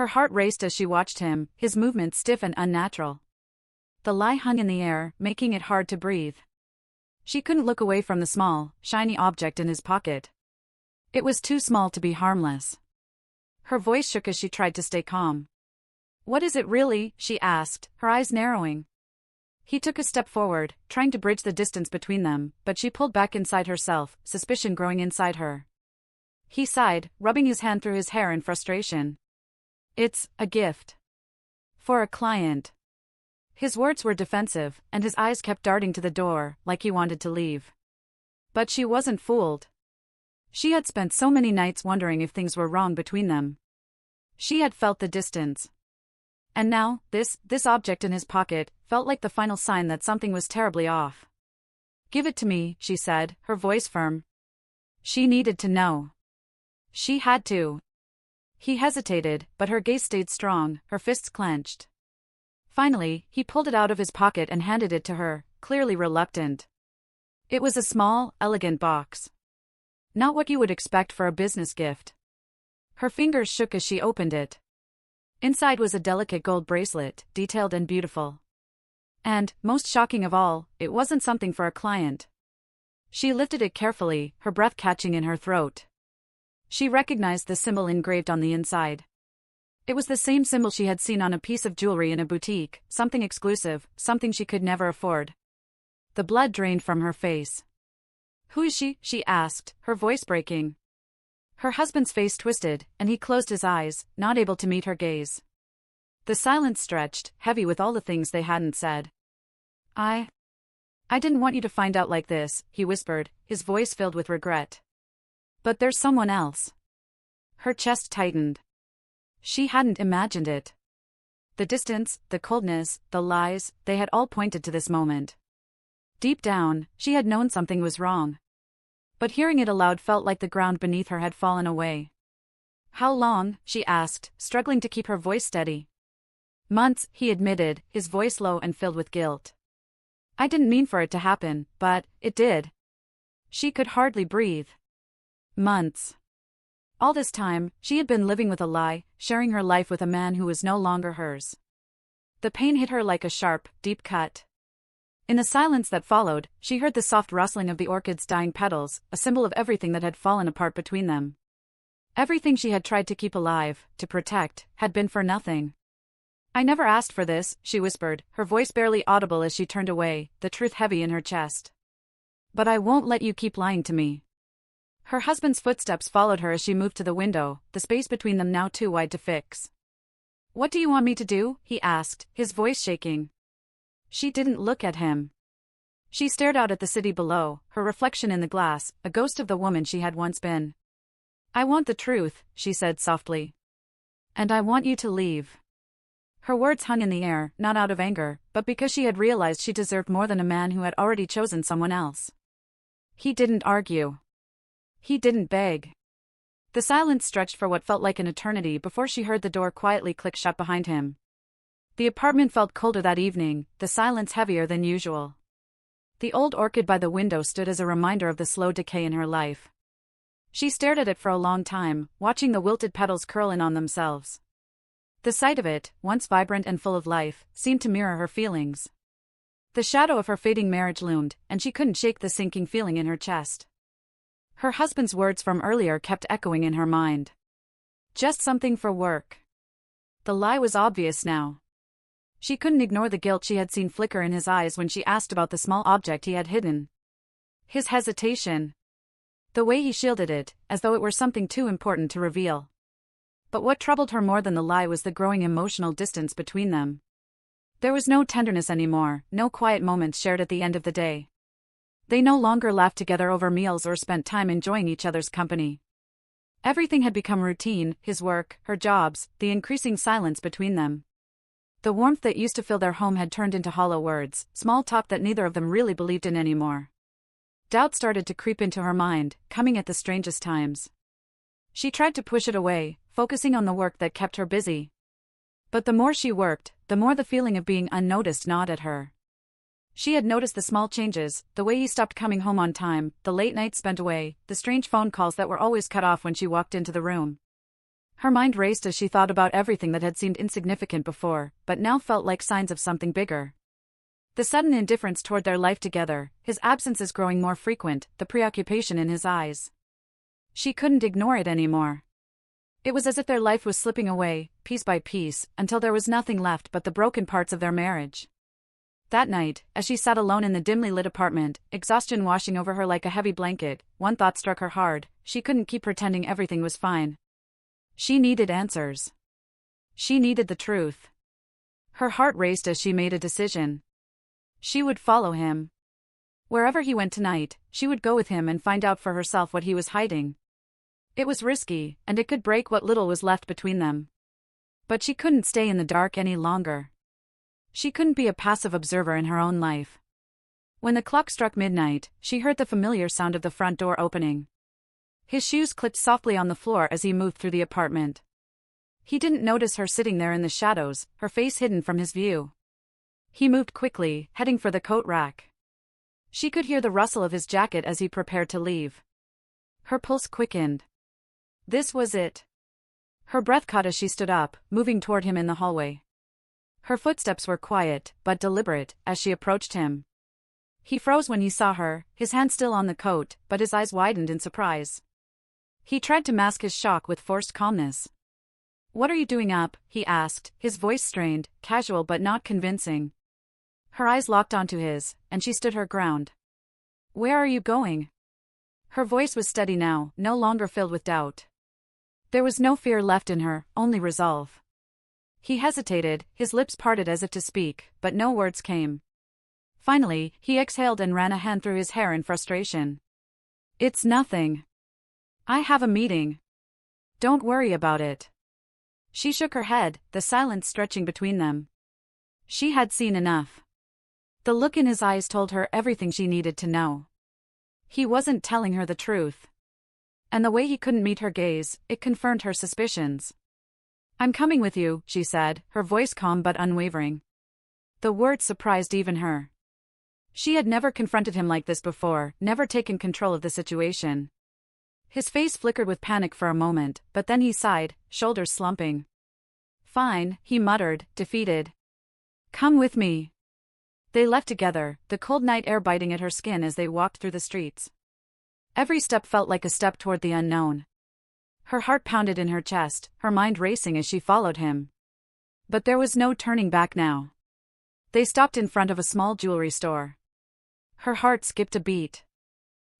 Her heart raced as she watched him, his movements stiff and unnatural. The lie hung in the air, making it hard to breathe. She couldn't look away from the small, shiny object in his pocket. It was too small to be harmless. Her voice shook as she tried to stay calm. "What is it really?" she asked, her eyes narrowing. He took a step forward, trying to bridge the distance between them, but she pulled back inside herself, suspicion growing inside her. He sighed, rubbing his hand through his hair in frustration. "It's a gift. For a client." His words were defensive, and his eyes kept darting to the door, like he wanted to leave. But she wasn't fooled. She had spent so many nights wondering if things were wrong between them. She had felt the distance. And now, this object in his pocket, felt like the final sign that something was terribly off. "Give it to me," she said, her voice firm. She needed to know. She had to. He hesitated, but her gaze stayed strong, her fists clenched. Finally, he pulled it out of his pocket and handed it to her, clearly reluctant. It was a small, elegant box. Not what you would expect for a business gift. Her fingers shook as she opened it. Inside was a delicate gold bracelet, detailed and beautiful. And, most shocking of all, it wasn't something for a client. She lifted it carefully, her breath catching in her throat. She recognized the symbol engraved on the inside. It was the same symbol she had seen on a piece of jewelry in a boutique, something exclusive, something she could never afford. The blood drained from her face. "Who is she?" she asked, her voice breaking. Her husband's face twisted, and he closed his eyes, not able to meet her gaze. The silence stretched, heavy with all the things they hadn't said. I didn't want you to find out like this," he whispered, his voice filled with regret. "But there's someone else." Her chest tightened. She hadn't imagined it. The distance, the coldness, the lies, they had all pointed to this moment. Deep down, she had known something was wrong. But hearing it aloud felt like the ground beneath her had fallen away. "How long?" she asked, struggling to keep her voice steady. "Months," he admitted, his voice low and filled with guilt. "I didn't mean for it to happen, but it did." She could hardly breathe. Months. All this time, she had been living with a lie, sharing her life with a man who was no longer hers. The pain hit her like a sharp, deep cut. In the silence that followed, she heard the soft rustling of the orchid's dying petals, a symbol of everything that had fallen apart between them. Everything she had tried to keep alive, to protect, had been for nothing. "I never asked for this," she whispered, her voice barely audible as she turned away, the truth heavy in her chest. "But I won't let you keep lying to me." Her husband's footsteps followed her as she moved to the window, the space between them now too wide to fix. "What do you want me to do?" he asked, his voice shaking. She didn't look at him. She stared out at the city below, her reflection in the glass, a ghost of the woman she had once been. "I want the truth," she said softly. "And I want you to leave." Her words hung in the air, not out of anger, but because she had realized she deserved more than a man who had already chosen someone else. He didn't argue. He didn't beg. The silence stretched for what felt like an eternity before she heard the door quietly click shut behind him. The apartment felt colder that evening, the silence heavier than usual. The old orchid by the window stood as a reminder of the slow decay in her life. She stared at it for a long time, watching the wilted petals curl in on themselves. The sight of it, once vibrant and full of life, seemed to mirror her feelings. The shadow of her fading marriage loomed, and she couldn't shake the sinking feeling in her chest. Her husband's words from earlier kept echoing in her mind. Just something for work. The lie was obvious now. She couldn't ignore the guilt she had seen flicker in his eyes when she asked about the small object he had hidden. His hesitation. The way he shielded it, as though it were something too important to reveal. But what troubled her more than the lie was the growing emotional distance between them. There was no tenderness anymore, no quiet moments shared at the end of the day. They no longer laughed together over meals or spent time enjoying each other's company. Everything had become routine, his work, her jobs, the increasing silence between them. The warmth that used to fill their home had turned into hollow words, small talk that neither of them really believed in anymore. Doubt started to creep into her mind, coming at the strangest times. She tried to push it away, focusing on the work that kept her busy. But the more she worked, the more the feeling of being unnoticed gnawed at her. She had noticed the small changes, the way he stopped coming home on time, the late nights spent away, the strange phone calls that were always cut off when she walked into the room. Her mind raced as she thought about everything that had seemed insignificant before, but now felt like signs of something bigger. The sudden indifference toward their life together, his absences growing more frequent, the preoccupation in his eyes. She couldn't ignore it anymore. It was as if their life was slipping away, piece by piece, until there was nothing left but the broken parts of their marriage. That night, as she sat alone in the dimly lit apartment, exhaustion washing over her like a heavy blanket, one thought struck her hard: she couldn't keep pretending everything was fine. She needed answers. She needed the truth. Her heart raced as she made a decision. She would follow him. Wherever he went tonight, she would go with him and find out for herself what he was hiding. It was risky, and it could break what little was left between them. But she couldn't stay in the dark any longer. She couldn't be a passive observer in her own life. When the clock struck midnight, she heard the familiar sound of the front door opening. His shoes clicked softly on the floor as he moved through the apartment. He didn't notice her sitting there in the shadows, her face hidden from his view. He moved quickly, heading for the coat rack. She could hear the rustle of his jacket as he prepared to leave. Her pulse quickened. This was it. Her breath caught as she stood up, moving toward him in the hallway. Her footsteps were quiet, but deliberate, as she approached him. He froze when he saw her, his hand still on the coat, but his eyes widened in surprise. He tried to mask his shock with forced calmness. "What are you doing up?" he asked, his voice strained, casual but not convincing. Her eyes locked onto his, and she stood her ground. "Where are you going?" Her voice was steady now, no longer filled with doubt. There was no fear left in her, only resolve. He hesitated, his lips parted as if to speak, but no words came. Finally, he exhaled and ran a hand through his hair in frustration. "It's nothing. I have a meeting. Don't worry about it." She shook her head, the silence stretching between them. She had seen enough. The look in his eyes told her everything she needed to know. He wasn't telling her the truth. And the way he couldn't meet her gaze, it confirmed her suspicions. "I'm coming with you," she said, her voice calm but unwavering. The words surprised even her. She had never confronted him like this before, never taken control of the situation. His face flickered with panic for a moment, but then he sighed, shoulders slumping. "Fine," he muttered, defeated. "Come with me." They left together, the cold night air biting at her skin as they walked through the streets. Every step felt like a step toward the unknown. Her heart pounded in her chest, her mind racing as she followed him. But there was no turning back now. They stopped in front of a small jewelry store. Her heart skipped a beat.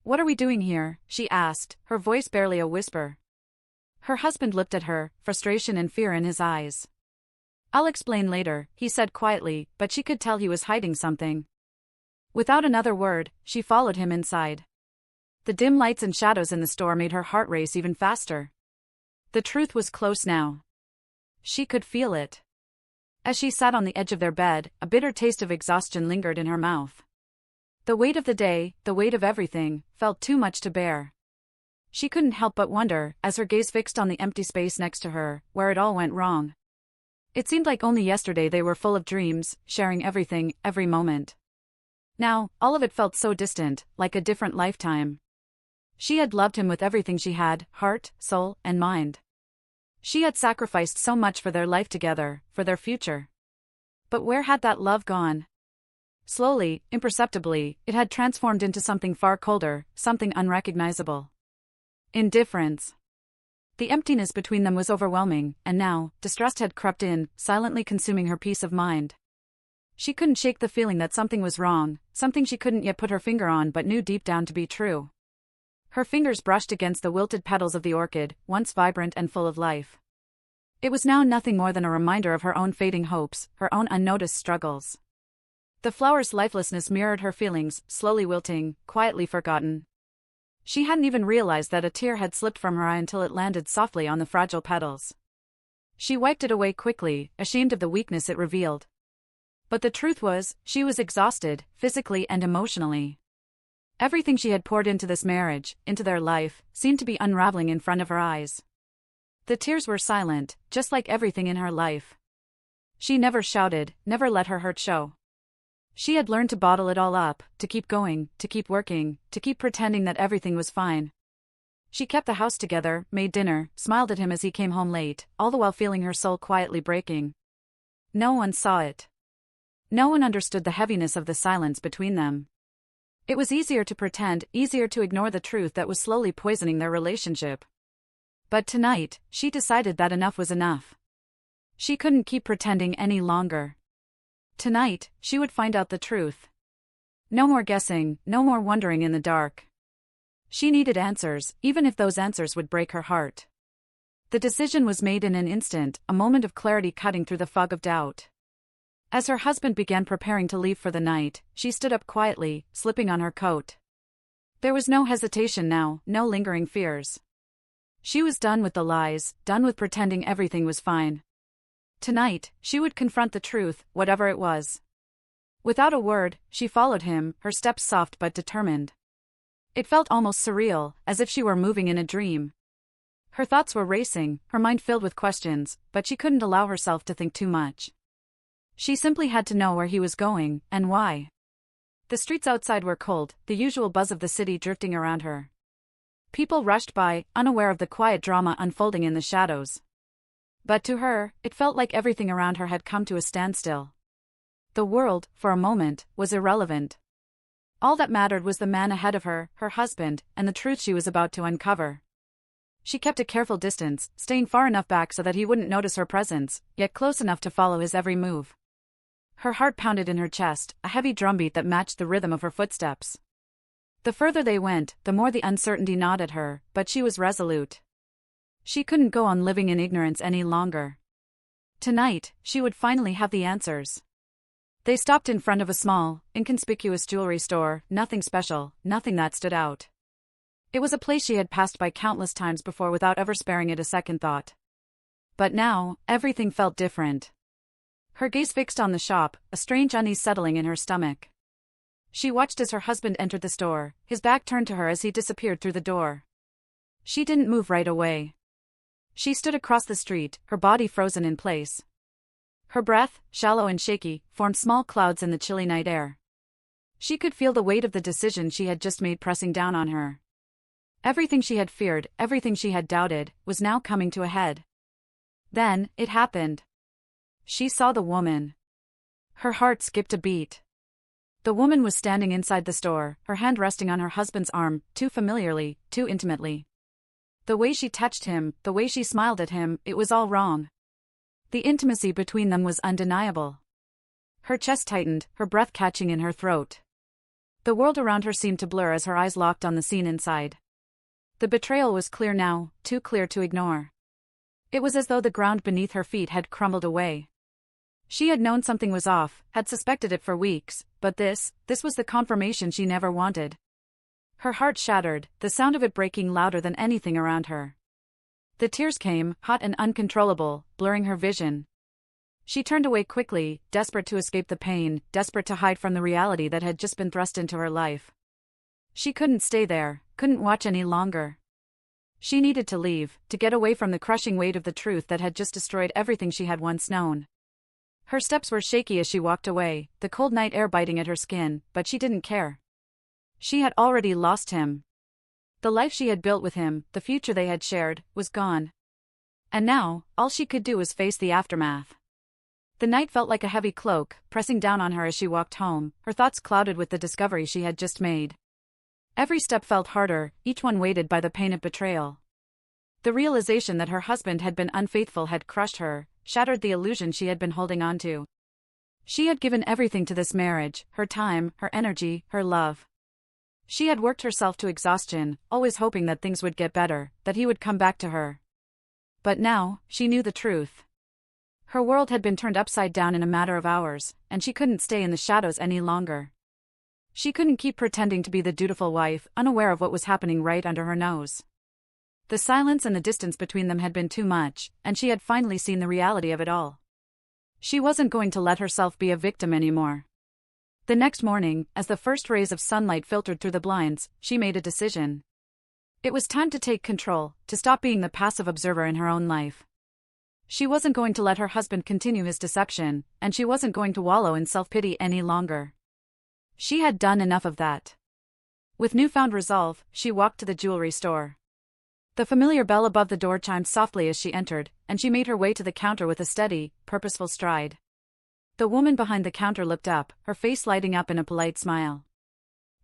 "What are we doing here?" she asked, her voice barely a whisper. Her husband looked at her, frustration and fear in his eyes. "I'll explain later," he said quietly, but she could tell he was hiding something. Without another word, she followed him inside. The dim lights and shadows in the store made her heart race even faster. The truth was close now. She could feel it. As she sat on the edge of their bed, a bitter taste of exhaustion lingered in her mouth. The weight of the day, the weight of everything, felt too much to bear. She couldn't help but wonder, as her gaze fixed on the empty space next to her, where it all went wrong. It seemed like only yesterday they were full of dreams, sharing everything, every moment. Now, all of it felt so distant, like a different lifetime. She had loved him with everything she had, heart, soul, and mind. She had sacrificed so much for their life together, for their future. But where had that love gone? Slowly, imperceptibly, it had transformed into something far colder, something unrecognizable. Indifference. The emptiness between them was overwhelming, and now, distrust had crept in, silently consuming her peace of mind. She couldn't shake the feeling that something was wrong, something she couldn't yet put her finger on but knew deep down to be true. Her fingers brushed against the wilted petals of the orchid, once vibrant and full of life. It was now nothing more than a reminder of her own fading hopes, her own unnoticed struggles. The flower's lifelessness mirrored her feelings, slowly wilting, quietly forgotten. She hadn't even realized that a tear had slipped from her eye until it landed softly on the fragile petals. She wiped it away quickly, ashamed of the weakness it revealed. But the truth was, she was exhausted, physically and emotionally. Everything she had poured into this marriage, into their life, seemed to be unraveling in front of her eyes. The tears were silent, just like everything in her life. She never shouted, never let her hurt show. She had learned to bottle it all up, to keep going, to keep working, to keep pretending that everything was fine. She kept the house together, made dinner, smiled at him as he came home late, all the while feeling her soul quietly breaking. No one saw it. No one understood the heaviness of the silence between them. It was easier to pretend, easier to ignore the truth that was slowly poisoning their relationship. But tonight, she decided that enough was enough. She couldn't keep pretending any longer. Tonight, she would find out the truth. No more guessing, no more wondering in the dark. She needed answers, even if those answers would break her heart. The decision was made in an instant, a moment of clarity cutting through the fog of doubt. As her husband began preparing to leave for the night, she stood up quietly, slipping on her coat. There was no hesitation now, no lingering fears. She was done with the lies, done with pretending everything was fine. Tonight, she would confront the truth, whatever it was. Without a word, she followed him, her steps soft but determined. It felt almost surreal, as if she were moving in a dream. Her thoughts were racing, her mind filled with questions, but she couldn't allow herself to think too much. She simply had to know where he was going, and why. The streets outside were cold, the usual buzz of the city drifting around her. People rushed by, unaware of the quiet drama unfolding in the shadows. But to her, it felt like everything around her had come to a standstill. The world, for a moment, was irrelevant. All that mattered was the man ahead of her, her husband, and the truth she was about to uncover. She kept a careful distance, staying far enough back so that he wouldn't notice her presence, yet close enough to follow his every move. Her heart pounded in her chest, a heavy drumbeat that matched the rhythm of her footsteps. The further they went, the more the uncertainty gnawed at her, but she was resolute. She couldn't go on living in ignorance any longer. Tonight, she would finally have the answers. They stopped in front of a small, inconspicuous jewelry store, nothing special, nothing that stood out. It was a place she had passed by countless times before without ever sparing it a second thought. But now, everything felt different. Her gaze fixed on the shop, a strange unease settling in her stomach. She watched as her husband entered the store, his back turned to her as he disappeared through the door. She didn't move right away. She stood across the street, her body frozen in place. Her breath, shallow and shaky, formed small clouds in the chilly night air. She could feel the weight of the decision she had just made pressing down on her. Everything she had feared, everything she had doubted, was now coming to a head. Then, it happened. She saw the woman. Her heart skipped a beat. The woman was standing inside the store, her hand resting on her husband's arm, too familiarly, too intimately. The way she touched him, the way she smiled at him, it was all wrong. The intimacy between them was undeniable. Her chest tightened, her breath catching in her throat. The world around her seemed to blur as her eyes locked on the scene inside. The betrayal was clear now, too clear to ignore. It was as though the ground beneath her feet had crumbled away. She had known something was off, had suspected it for weeks, but this was the confirmation she never wanted. Her heart shattered, the sound of it breaking louder than anything around her. The tears came, hot and uncontrollable, blurring her vision. She turned away quickly, desperate to escape the pain, desperate to hide from the reality that had just been thrust into her life. She couldn't stay there, couldn't watch any longer. She needed to leave, to get away from the crushing weight of the truth that had just destroyed everything she had once known. Her steps were shaky as she walked away, the cold night air biting at her skin, but she didn't care. She had already lost him. The life she had built with him, the future they had shared, was gone. And now, all she could do was face the aftermath. The night felt like a heavy cloak, pressing down on her as she walked home, her thoughts clouded with the discovery she had just made. Every step felt harder, each one weighted by the pain of betrayal. The realization that her husband had been unfaithful had crushed her, shattered the illusion she had been holding on to. She had given everything to this marriage, her time, her energy, her love. She had worked herself to exhaustion, always hoping that things would get better, that he would come back to her. But now, she knew the truth. Her world had been turned upside down in a matter of hours, and she couldn't stay in the shadows any longer. She couldn't keep pretending to be the dutiful wife, unaware of what was happening right under her nose. The silence and the distance between them had been too much, and she had finally seen the reality of it all. She wasn't going to let herself be a victim anymore. The next morning, as the first rays of sunlight filtered through the blinds, she made a decision. It was time to take control, to stop being the passive observer in her own life. She wasn't going to let her husband continue his deception, and she wasn't going to wallow in self-pity any longer. She had done enough of that. With newfound resolve, she walked to the jewelry store. The familiar bell above the door chimed softly as she entered, and she made her way to the counter with a steady, purposeful stride. The woman behind the counter looked up, her face lighting up in a polite smile.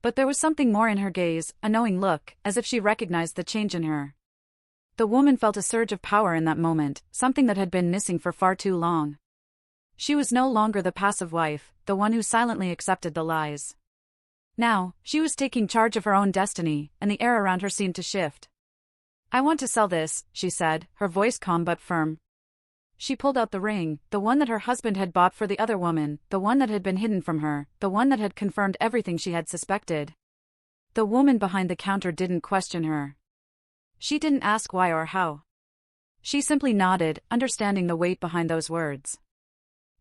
But there was something more in her gaze, a knowing look, as if she recognized the change in her. The woman felt a surge of power in that moment, something that had been missing for far too long. She was no longer the passive wife, the one who silently accepted the lies. Now, she was taking charge of her own destiny, and the air around her seemed to shift. "I want to sell this," she said, her voice calm but firm. She pulled out the ring, the one that her husband had bought for the other woman, the one that had been hidden from her, the one that had confirmed everything she had suspected. The woman behind the counter didn't question her. She didn't ask why or how. She simply nodded, understanding the weight behind those words.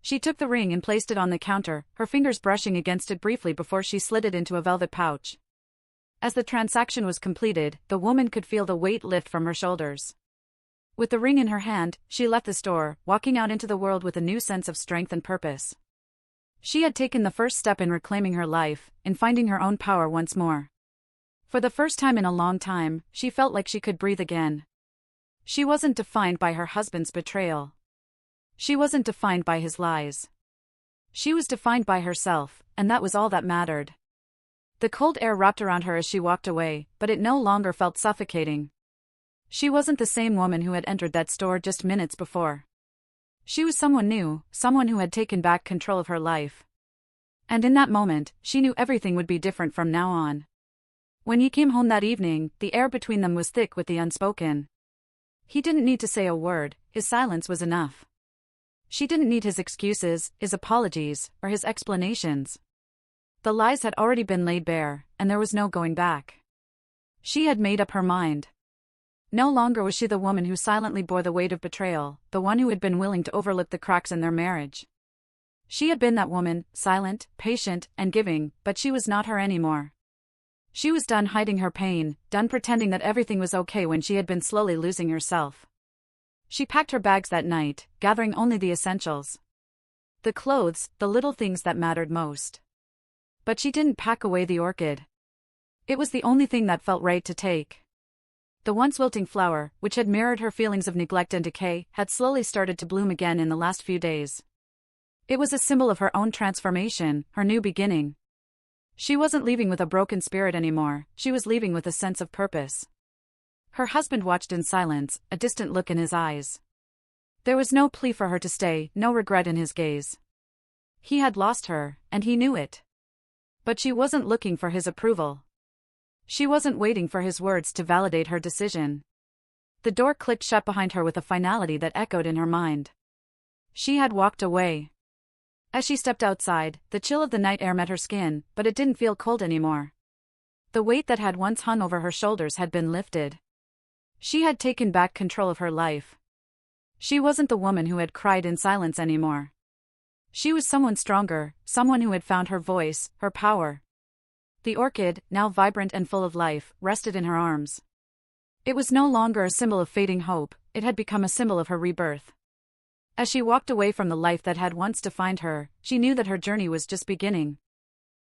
She took the ring and placed it on the counter, her fingers brushing against it briefly before she slid it into a velvet pouch. As the transaction was completed, the woman could feel the weight lift from her shoulders. With the ring in her hand, she left the store, walking out into the world with a new sense of strength and purpose. She had taken the first step in reclaiming her life, in finding her own power once more. For the first time in a long time, she felt like she could breathe again. She wasn't defined by her husband's betrayal. She wasn't defined by his lies. She was defined by herself, and that was all that mattered. The cold air wrapped around her as she walked away, but it no longer felt suffocating. She wasn't the same woman who had entered that store just minutes before. She was someone new, someone who had taken back control of her life. And in that moment, she knew everything would be different from now on. When he came home that evening, the air between them was thick with the unspoken. He didn't need to say a word, his silence was enough. She didn't need his excuses, his apologies, or his explanations. The lies had already been laid bare, and there was no going back. She had made up her mind. No longer was she the woman who silently bore the weight of betrayal, the one who had been willing to overlook the cracks in their marriage. She had been that woman, silent, patient, and giving, but she was not her anymore. She was done hiding her pain, done pretending that everything was okay when she had been slowly losing herself. She packed her bags that night, gathering only the essentials. The clothes, the little things that mattered most. But she didn't pack away the orchid. It was the only thing that felt right to take. The once wilting flower, which had mirrored her feelings of neglect and decay, had slowly started to bloom again in the last few days. It was a symbol of her own transformation, her new beginning. She wasn't leaving with a broken spirit anymore, she was leaving with a sense of purpose. Her husband watched in silence, a distant look in his eyes. There was no plea for her to stay, no regret in his gaze. He had lost her, and he knew it. But she wasn't looking for his approval. She wasn't waiting for his words to validate her decision. The door clicked shut behind her with a finality that echoed in her mind. She had walked away. As she stepped outside, the chill of the night air met her skin, but it didn't feel cold anymore. The weight that had once hung over her shoulders had been lifted. She had taken back control of her life. She wasn't the woman who had cried in silence anymore. She was someone stronger, someone who had found her voice, her power. The orchid, now vibrant and full of life, rested in her arms. It was no longer a symbol of fading hope, it had become a symbol of her rebirth. As she walked away from the life that had once defined her, she knew that her journey was just beginning.